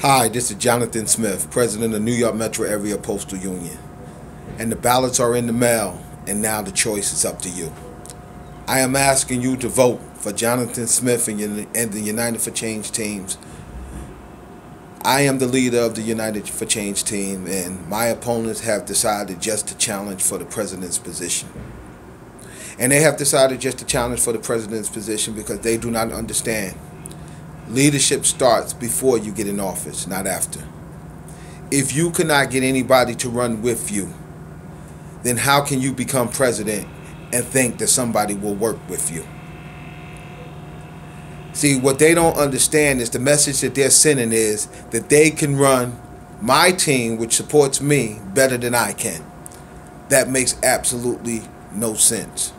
Hi, this is Jonathan Smith, President of New York Metro Area Postal Union. And the ballots are in the mail, and now the choice is up to you. I am asking you to vote for Jonathan Smith and the United for Change teams. I am the leader of the United for Change team, and my opponents have decided just to challenge for the president's position. And they have decided just to challenge for the president's position because they do not understand. Leadership starts before you get in office, not after. If you cannot get anybody to run with you, then how can you become president and think that somebody will work with you? See, what they don't understand is the message that they're sending is that they can run my team, which supports me, better than I can. That makes absolutely no sense.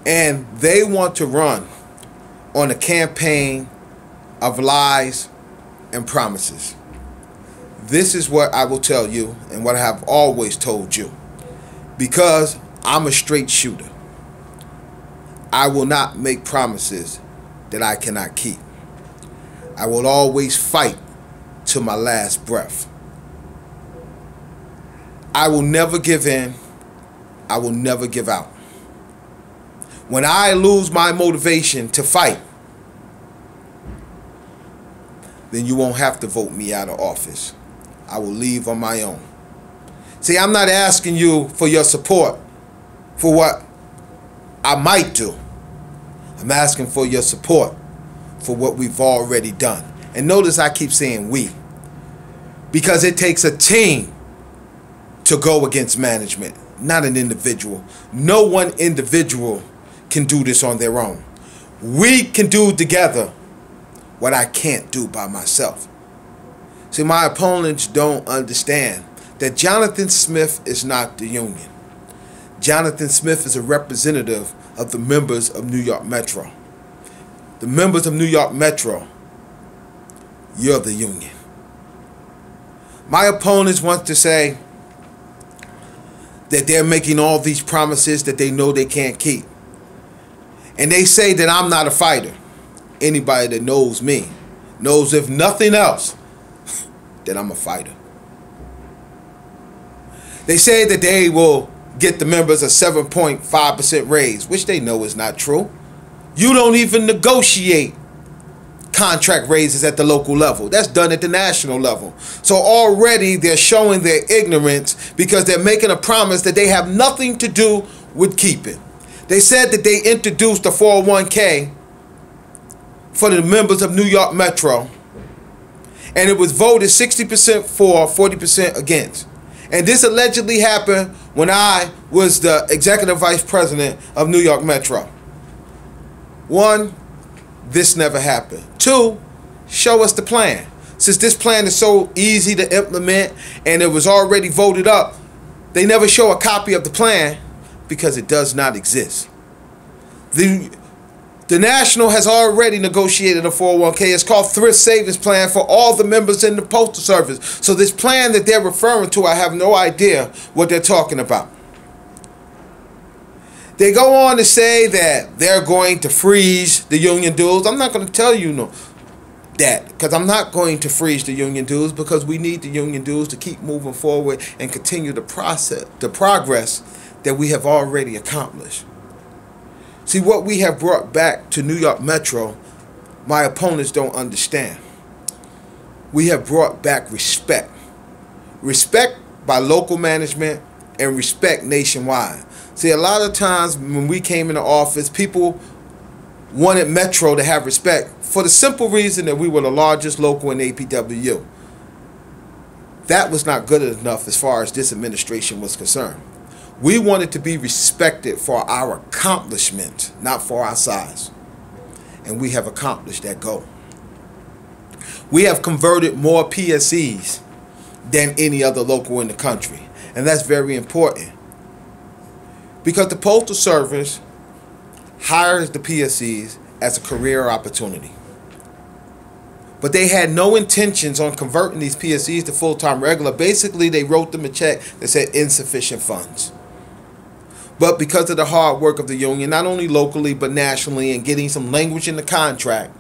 And they want to run on a campaign of lies and promises. This is what I will tell you and what I have always told you. Because I'm a straight shooter, I will not make promises that I cannot keep. I will always fight to my last breath. I will never give in. I will never give out. When I lose my motivation to fight, then you won't have to vote me out of office. I will leave on my own. See, I'm not asking you for your support for what I might do. I'm asking for your support for what we've already done. And notice I keep saying we, because it takes a team to go against management, not an individual. No one individual can do this on their own. We can do together what I can't do by myself. See, my opponents don't understand that Jonathan Smith is not the union. Jonathan Smith is a representative of the members of New York Metro. The members of New York Metro, you're the union. My opponents want to say that they're making all these promises that they know they can't keep. And they say that I'm not a fighter. Anybody that knows me knows, if nothing else, that I'm a fighter. They say that they will get the members a 7.5% raise, which they know is not true. You don't even negotiate contract raises at the local level. That's done at the national level. So already they're showing their ignorance because they're making a promise that they have nothing to do with keeping. They said that they introduced a 401k for the members of New York Metro, and it was voted 60% for, 40% against. And this allegedly happened when I was the executive vice president of New York Metro. One, this never happened. Two, show us the plan. Since this plan is so easy to implement and it was already voted up, they never show a copy of the plan because it does not exist. The National has already negotiated a 401k. It's called Thrift Savings Plan for all the members in the Postal Service. So this plan that they're referring to, I have no idea what they're talking about. They go on to say that they're going to freeze the union dues. I'm not going to tell you that, because I'm not going to freeze the union dues, because we need the union dues to keep moving forward and continue the progress that we have already accomplished. See, what we have brought back to New York Metro, my opponents don't understand. We have brought back respect. Respect by local management and respect nationwide. See, a lot of times when we came into office, people wanted Metro to have respect for the simple reason that we were the largest local in APWU. That was not good enough as far as this administration was concerned. We wanted to be respected for our accomplishment, not for our size. And we have accomplished that goal. We have converted more PSEs than any other local in the country. And that's very important. Because the Postal Service hires the PSEs as a career opportunity. But they had no intentions on converting these PSEs to full-time regular. Basically, they wrote them a check that said insufficient funds. But because of the hard work of the union, not only locally but nationally, and getting some language in the contract,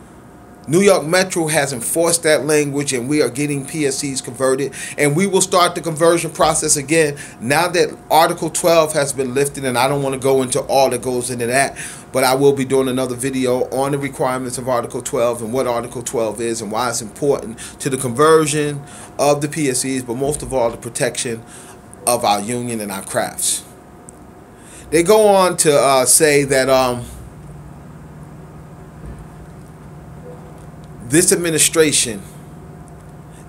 New York Metro has enforced that language, and we are getting PSCs converted, and we will start the conversion process again now that Article 12 has been lifted. And I don't want to go into all that goes into that, but I will be doing another video on the requirements of Article 12 and what Article 12 is and why it's important to the conversion of the PSCs, but most of all the protection of our union and our crafts. They go on to say that this administration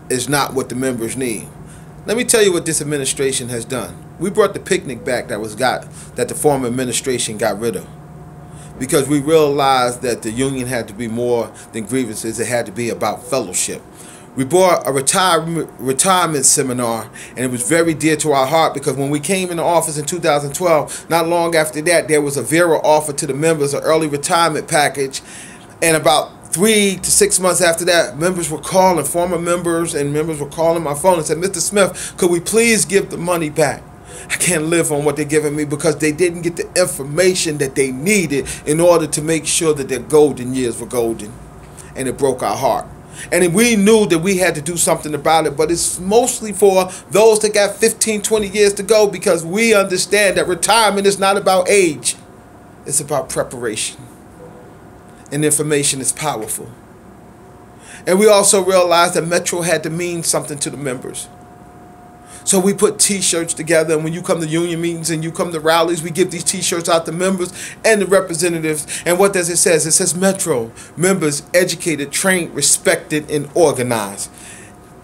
is not what the members need. Let me tell you what this administration has done. We brought the picnic back that the former administration got rid of, because we realized that the union had to be more than grievances. It had to be about fellowship. We brought a retirement seminar, and it was very dear to our heart, because when we came into office in 2012, not long after that, there was a Vera offer to the members, an early retirement package, and about 3 to 6 months after that, members were calling, former members and members were calling my phone and said, Mr. Smith, could we please give the money back? I can't live on what they're giving me, because they didn't get the information that they needed in order to make sure that their golden years were golden. And it broke our heart. And we knew that we had to do something about it, but it's mostly for those that got 15, 20 years to go, because we understand that retirement is not about age. It's about preparation. And information is powerful. And we also realized that Metro had to mean something to the members. So we put t-shirts together, and when you come to union meetings and you come to rallies, we give these t-shirts out to members and the representatives. And what does it say? It says Metro, members educated, trained, respected, and organized.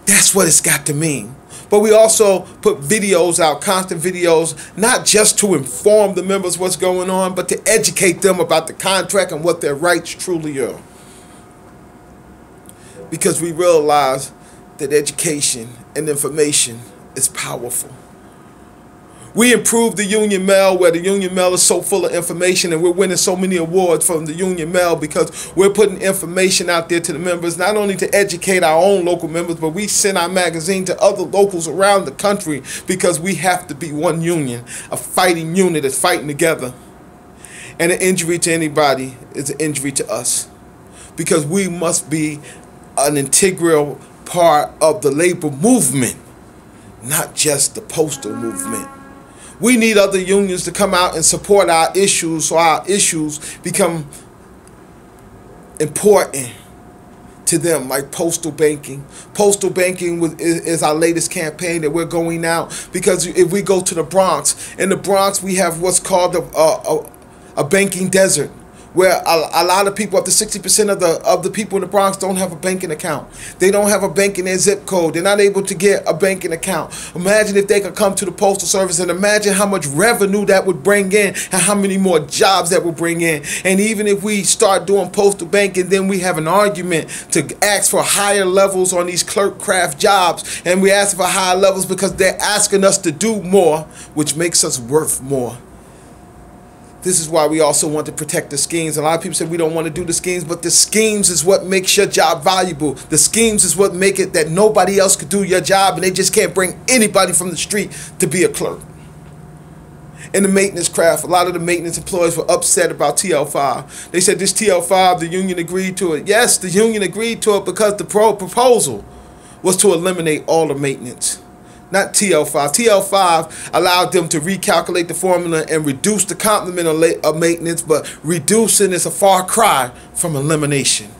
That's what it's got to mean. But we also put videos out, constant videos, not just to inform the members what's going on, but to educate them about the contract and what their rights truly are. Because we realize that education and information is powerful. We improved the Union Mail, where the Union Mail is so full of information, and we're winning so many awards from the Union Mail because we're putting information out there to the members, not only to educate our own local members, but we send our magazine to other locals around the country, because we have to be one union, a fighting unit that's fighting together. And an injury to anybody is an injury to us, because we must be an integral part of the labor movement, not just the postal movement. We need other unions to come out and support our issues, so our issues become important to them, like postal banking. Postal banking is our latest campaign that we're going out, because if we go to the Bronx, in the Bronx we have what's called a banking desert, where a lot of people, up to 60% of the people in the Bronx, don't have a banking account. They don't have a bank in their zip code. They're not able to get a banking account. Imagine if they could come to the Postal Service, and imagine how much revenue that would bring in, and how many more jobs that would bring in. And even if we start doing postal banking, then we have an argument to ask for higher levels on these clerk craft jobs. And we ask for higher levels because they're asking us to do more, which makes us worth more. This is why we also want to protect the schemes. A lot of people say we don't want to do the schemes, but the schemes is what makes your job valuable. The schemes is what make it that nobody else could do your job, and they just can't bring anybody from the street to be a clerk. In the maintenance craft, a lot of the maintenance employees were upset about TL5. They said this TL5, the union agreed to it. Yes, the union agreed to it because the proposal was to eliminate all the maintenance. Not TL5. TL5 allowed them to recalculate the formula and reduce the complement of maintenance, but reducing is a far cry from elimination.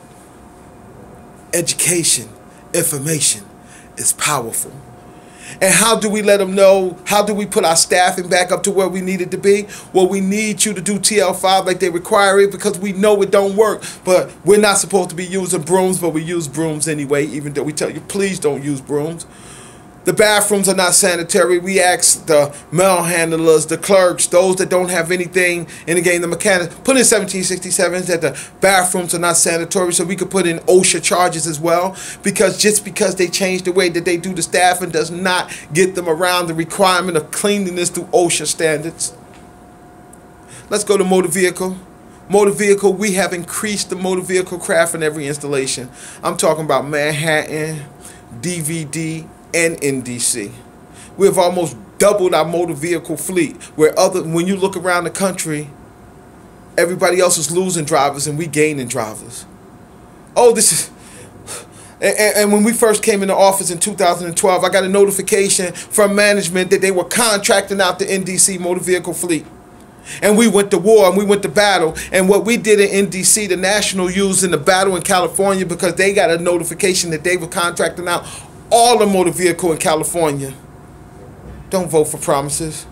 Education, information is powerful. And how do we let them know? How do we put our staffing back up to where we need it to be? Well, we need you to do TL5 like they require it, because we know it don't work. But we're not supposed to be using brooms, but we use brooms anyway, even though we tell you, please don't use brooms. The bathrooms are not sanitary. We ask the mail handlers, the clerks, those that don't have anything in the game, the mechanics, put in 1767s that the bathrooms are not sanitary, so we could put in OSHA charges as well, because just because they change the way that they do the staffing does not get them around the requirement of cleanliness through OSHA standards. Let's go to motor vehicle. Motor vehicle, we have increased the motor vehicle craft in every installation. I'm talking about Manhattan, DVD, and NDC. We have almost doubled our motor vehicle fleet, where when you look around the country, everybody else is losing drivers and we gaining drivers. Oh, this is... And when we first came into office in 2012, I got a notification from management that they were contracting out the NDC motor vehicle fleet. And we went to war and we went to battle. And what we did in NDC, the National used in the battle in California, because they got a notification that they were contracting out all the motor vehicle in California. Don't vote for promises.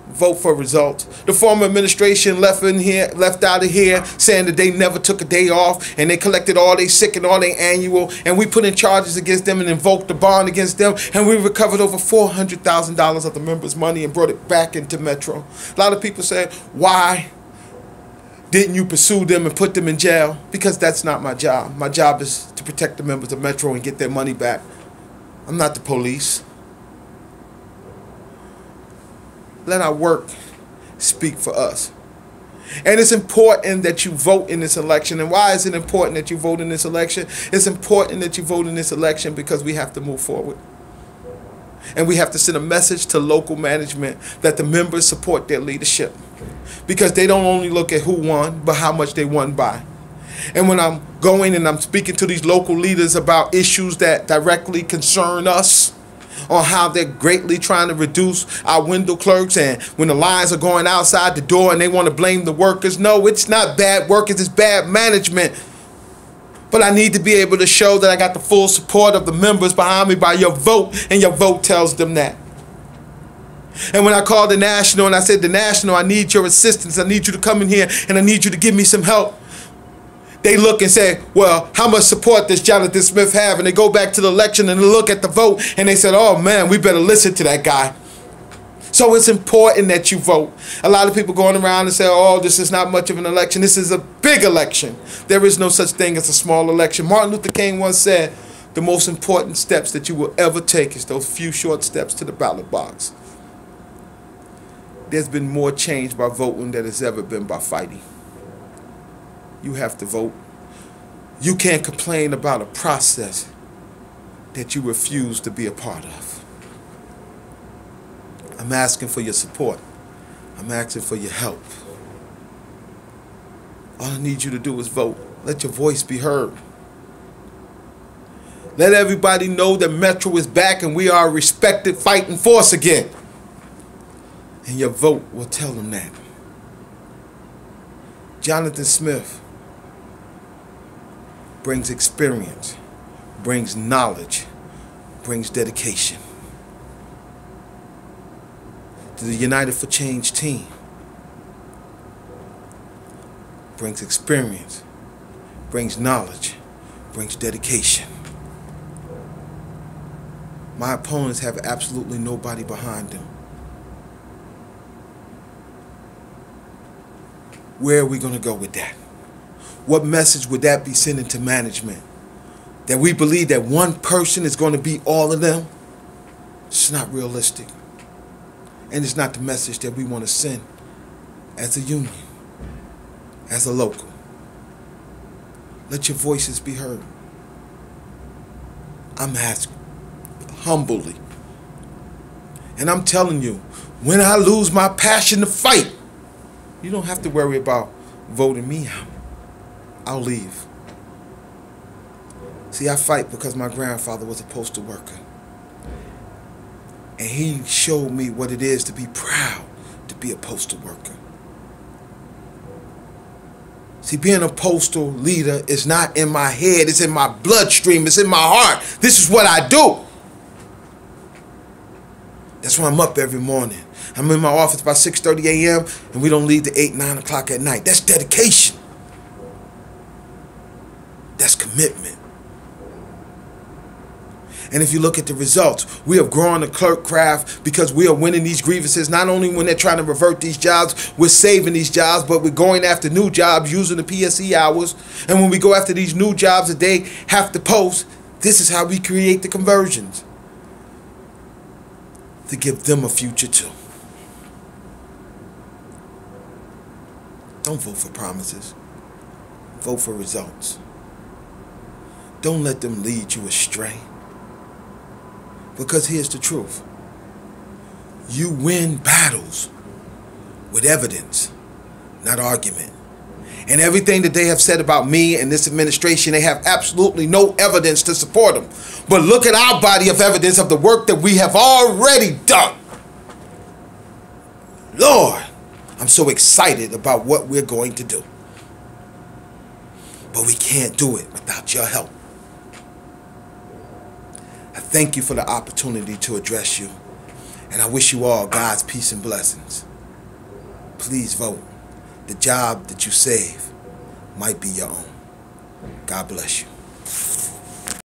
Vote for results. The former administration left out of here saying that they never took a day off, and they collected all their sick and all their annual, and we put in charges against them and invoked the bond against them, and we recovered over $400,000 of the members' money and brought it back into Metro. A lot of people say, why didn't you pursue them and put them in jail? Because that's not my job. My job is to protect the members of Metro and get their money back. I'm not the police. Let our work speak for us. And it's important that you vote in this election. And why is it important that you vote in this election? It's important that you vote in this election because we have to move forward. And we have to send a message to local management that the members support their leadership. Because they don't only look at who won, but how much they won by. And when I'm going and I'm speaking to these local leaders about issues that directly concern us, on how they're greatly trying to reduce our window clerks, and when the lines are going outside the door and they want to blame the workers. No, it's not bad workers, it's bad management. But I need to be able to show that I got the full support of the members behind me by your vote, and your vote tells them that. And when I called the National and I said, the National, I need your assistance, I need you to come in here and I need you to give me some help, they look and say, well, how much support does Jonathan Smith have? And they go back to the election and they look at the vote and they said, oh man, we better listen to that guy. So it's important that you vote. A lot of people going around and say, oh, this is not much of an election. This is a big election. There is no such thing as a small election. Martin Luther King once said, the most important steps that you will ever take is those few short steps to the ballot box. There's been more change by voting than there's ever been by fighting. You have to vote. You can't complain about a process that you refuse to be a part of. I'm asking for your support. I'm asking for your help. All I need you to do is vote. Let your voice be heard. Let everybody know that Metro is back and we are a respected fighting force again. And your vote will tell them that. Jonathan Smith brings experience, brings knowledge, brings dedication. To the United for Change team, brings experience, brings knowledge, brings dedication. My opponents have absolutely nobody behind them. Where are we going to go with that? What message would that be sending to management? That we believe that one person is going to be all of them? It's not realistic. And it's not the message that we want to send as a union, as a local. Let your voices be heard. I'm asking humbly. And I'm telling you, when I lose my passion to fight, you don't have to worry about voting me out. I'll leave. See, I fight because my grandfather was a postal worker. And he showed me what it is to be proud to be a postal worker. See, being a postal leader is not in my head, it's in my bloodstream, it's in my heart. This is what I do. That's why I'm up every morning. I'm in my office by 6:30 a.m. and we don't leave till 8, 9 o'clock at night. That's dedication. That's commitment. And if you look at the results, we have grown the clerk craft because we are winning these grievances. Not only when they're trying to revert these jobs, we're saving these jobs, but we're going after new jobs using the PSE hours. And when we go after these new jobs that they have to post, this is how we create the conversions. To give them a future too. Don't vote for promises. Vote for results. Don't let them lead you astray. Because here's the truth. You win battles with evidence, not argument. And everything that they have said about me and this administration, they have absolutely no evidence to support them. But look at our body of evidence of the work that we have already done. Lord, I'm so excited about what we're going to do. But we can't do it without your help. I thank you for the opportunity to address you. And I wish you all God's peace and blessings. Please vote. The job that you save might be your own. God bless you.